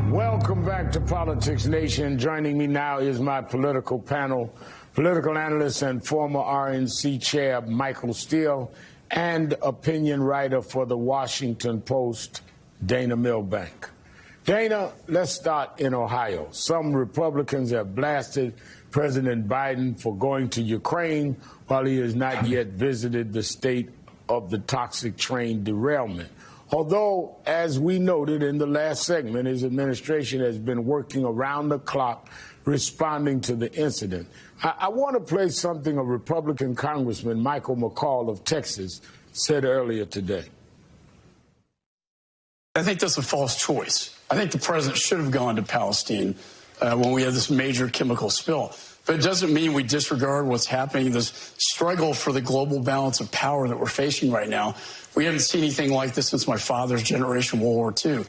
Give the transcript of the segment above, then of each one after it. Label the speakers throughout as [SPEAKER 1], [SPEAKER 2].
[SPEAKER 1] Welcome back to Politics Nation. Joining me now is my political panel, political analyst and former RNC chair Michael Steele, and opinion writer for the Washington Post, Dana Milbank. Dana, let's start in Ohio. Some Republicans have blasted President Biden for going to Ukraine while he has not yet visited the state of the toxic train derailment. Although, as we noted in the last segment, his administration has been working around the clock responding to the incident. I want to play something a Republican Congressman, Michael McCall of Texas, said earlier today.
[SPEAKER 2] I think that's a false choice. I think the president should have gone to Palestine when we had this major chemical spill. But it doesn't mean we disregard what's happening, this struggle for the global balance of power that we're facing right now. We haven't seen anything like this since my father's generation, World War II.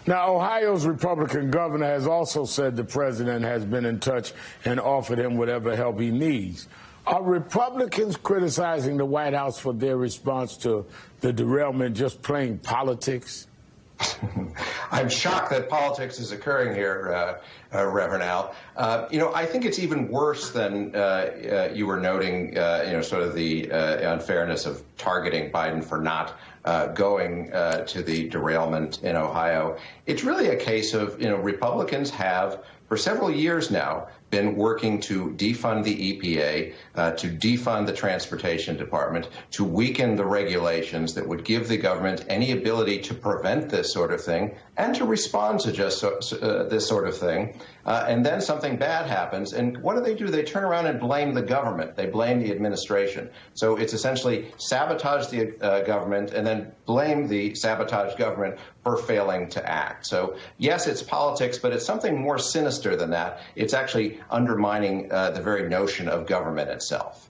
[SPEAKER 1] Now, Ohio's Republican governor has also said the president has been in touch and offered him whatever help he needs. Are Republicans criticizing the White House for their response to the derailment just playing politics?
[SPEAKER 3] I'm shocked that politics is occurring here, Reverend Al. I think it's even worse than you were noting, sort of the unfairness of targeting Biden for not going to the derailment in Ohio. It's really a case of, Republicans have for several years now been working to defund the EPA, to defund the Transportation Department, to weaken the regulations that would give the government any ability to prevent this sort of thing and to respond to just this sort of thing. And then something bad happens. And what do? They turn around and blame the government. They blame the administration. So it's essentially sabotage the government and then blame the sabotaged government for failing to act. So, yes, it's politics, but it's something more sinister than that. It's actually undermining the very notion of government itself.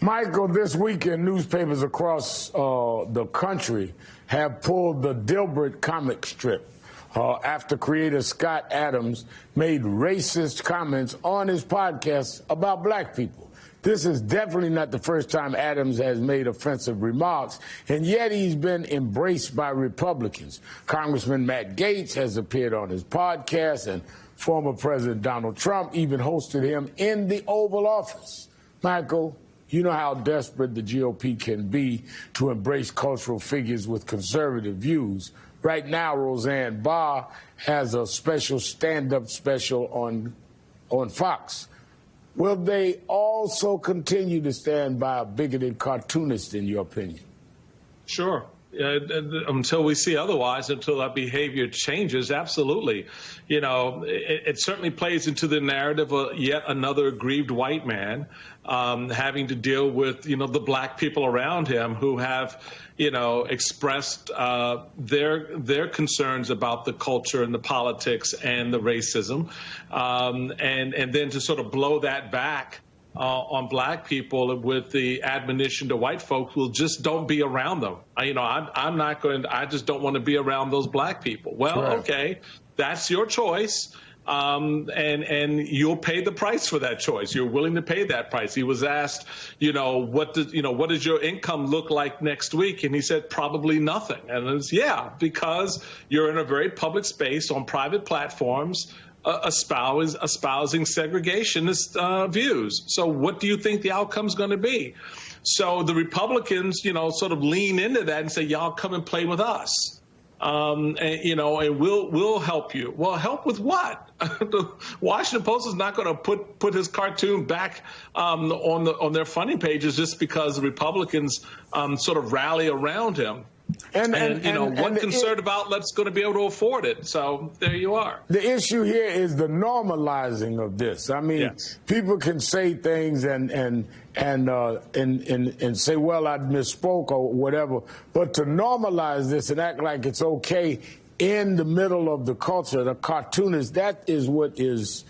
[SPEAKER 1] Michael, this weekend, newspapers across the country have pulled the Dilbert comic strip after creator Scott Adams made racist comments on his podcast about black people. This is definitely not the first time Adams has made offensive remarks, and yet he's been embraced by Republicans. Congressman Matt Gaetz has appeared on his podcast, and former President Donald Trump even hosted him in the Oval Office. Michael, you know how desperate the GOP can be to embrace cultural figures with conservative views. Right now, Roseanne Barr has a special stand-up special on Fox. Will they also continue to stand by a bigoted cartoonist, in your opinion?
[SPEAKER 4] Sure. Until we see otherwise, until that behavior changes, absolutely. It certainly plays into the narrative of yet another aggrieved white man having to deal with, the black people around him who have, expressed their concerns about the culture and the politics and the racism. And then to sort of blow that back on black people with the admonition to white folks, well, just don't be around them. I just don't want to be around those black people. Well, right. Okay, that's your choice. And you'll pay the price for that choice. You're willing to pay that price. He was asked, what does your income look like next week? And he said, probably nothing. And it's, because you're in a very public space on private platforms, espousing segregationist views. So what do you think the outcome's going to be? So the Republicans, sort of lean into that and say, y'all come and play with us. And we'll help you. Well, help with what? The Washington Post is not going to put his cartoon back on their funny pages just because the Republicans sort of rally around him. And what conservative outlet's going to be able to afford it? So there you are.
[SPEAKER 1] The issue here is the normalizing of this. I mean, yes. People can say things and say, well, I misspoke or whatever, but to normalize this and act like it's okay in the middle of the culture, the cartoonist, that is what is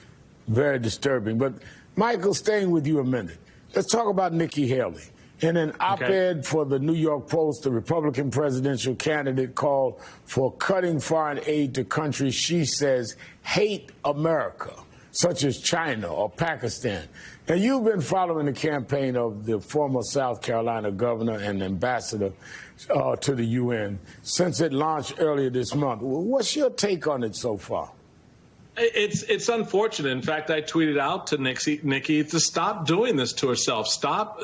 [SPEAKER 1] very disturbing. But Michael, staying with you a minute, let's talk about Nikki Haley. In an op-ed for the New York Post, the Republican presidential candidate called for cutting foreign aid to countries she says hate America. such as China or Pakistan. Now, you've been following the campaign of the former South Carolina governor and ambassador to the UN since it launched earlier this month. What's your take on it so far?
[SPEAKER 4] It's unfortunate. In fact, I tweeted out to Nikki to stop doing this to herself. Stop,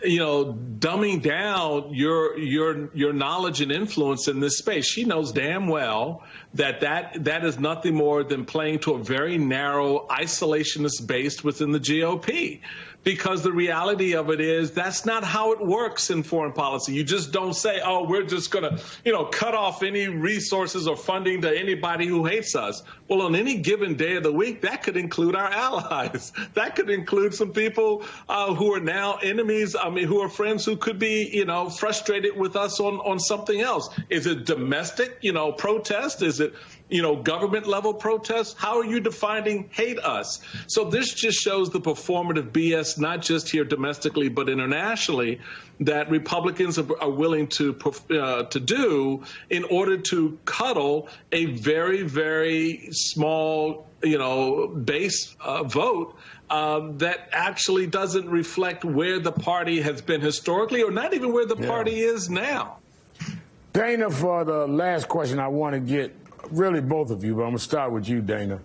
[SPEAKER 4] dumbing down your knowledge and influence in this space. She knows damn well that is nothing more than playing to a very narrow isolationist base within the GOP. Because the reality of it is that's not how it works in foreign policy. You just don't say, oh, we're just going to, cut off any resources or funding to anybody who hates us. Well, on any given day of the week, that could include our allies. That could include some people who are now enemies, who are friends who could be, frustrated with us on something else. Is it domestic, protest? Is it, government level protests? How are you defining hate us? So this just shows the performative BS, not just here domestically, but internationally, that Republicans are willing to do in order to cuddle a very, very small, base vote that actually doesn't reflect where the party has been historically, or not even where the party is now.
[SPEAKER 1] Dana, for the last question, I want to get really both of you, but I'm going to start with you, Dana.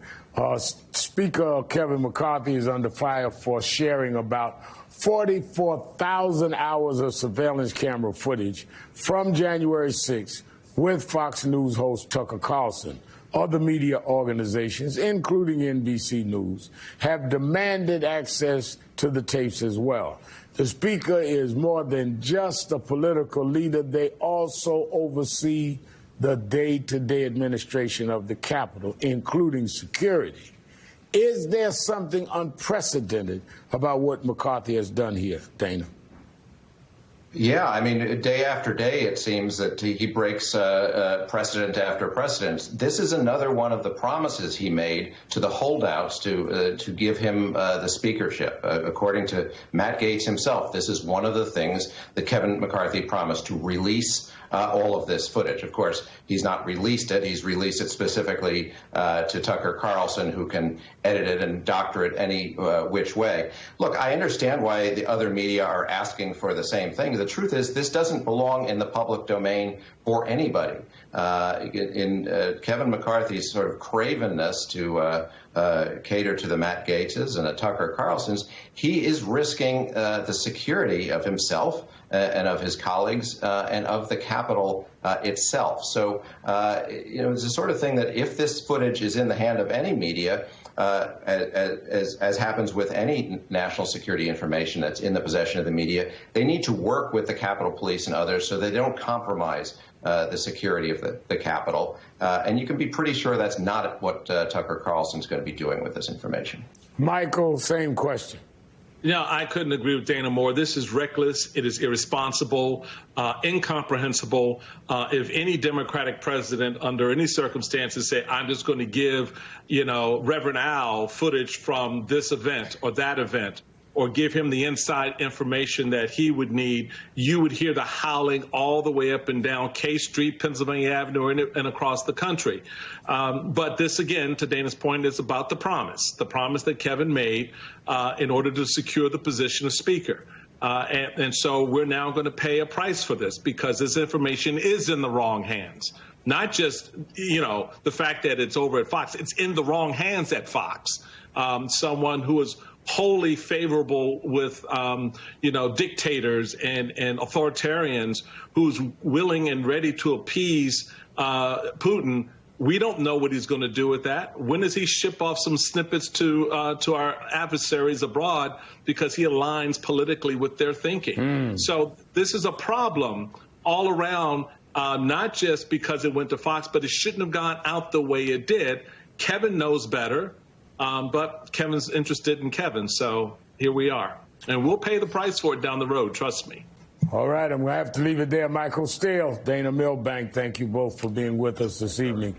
[SPEAKER 1] Speaker Kevin McCarthy is under fire for sharing about 44,000 hours of surveillance camera footage from January 6th with Fox News host Tucker Carlson. Other media organizations, including NBC News, have demanded access to the tapes as well. The speaker is more than just a political leader. They also oversee the day-to-day administration of the Capitol, including security. Is there something unprecedented about what McCarthy has done here, Dana?
[SPEAKER 3] Yeah, day after day, it seems that he breaks precedent after precedent. This is another one of the promises he made to the holdouts to give him the speakership. According to Matt Gaetz himself, this is one of the things that Kevin McCarthy promised, to release all of this footage. Of course, he's not released it. He's released it specifically to Tucker Carlson, who can edit it and doctor it any which way. Look, I understand why the other media are asking for the same thing. The truth is, this doesn't belong in the public domain for anybody. In Kevin McCarthy's sort of cravenness to cater to the Matt Gaetzes and the Tucker Carlsons, he is risking the security of himself and of his colleagues and of the Capitol itself. So, it's the sort of thing that if this footage is in the hand of any media, as happens with any national security information that's in the possession of the media, they need to work with the Capitol Police and others so they don't compromise the security of the Capitol. And you can be pretty sure that's not what Tucker Carlson's going to be doing with this information.
[SPEAKER 1] Michael, same question.
[SPEAKER 4] I couldn't agree with Dana more. This is reckless. It is irresponsible, incomprehensible. If any Democratic president under any circumstances say, I'm just going to give, Reverend Al footage from this event or that event, or give him the inside information that he would need, you would hear the howling all the way up and down K Street, Pennsylvania Avenue, and across the country. But this, again, to Dana's point, is about the promise that Kevin made in order to secure the position of Speaker. And so we're now going to pay a price for this, because this information is in the wrong hands. Not just, the fact that it's over at Fox, it's in the wrong hands at Fox. Someone who is wholly favorable with, dictators and authoritarians, who's willing and ready to appease Putin. We don't know what he's going to do with that. When does he ship off some snippets to our adversaries abroad because he aligns politically with their thinking? So this is a problem all around, not just because it went to Fox, but it shouldn't have gone out the way it did. Kevin knows better. But Kevin's interested in Kevin, so here we are. And we'll pay the price for it down the road, trust me.
[SPEAKER 1] All right, I'm going to have to leave it there. Michael Steele, Dana Milbank, thank you both for being with us this evening.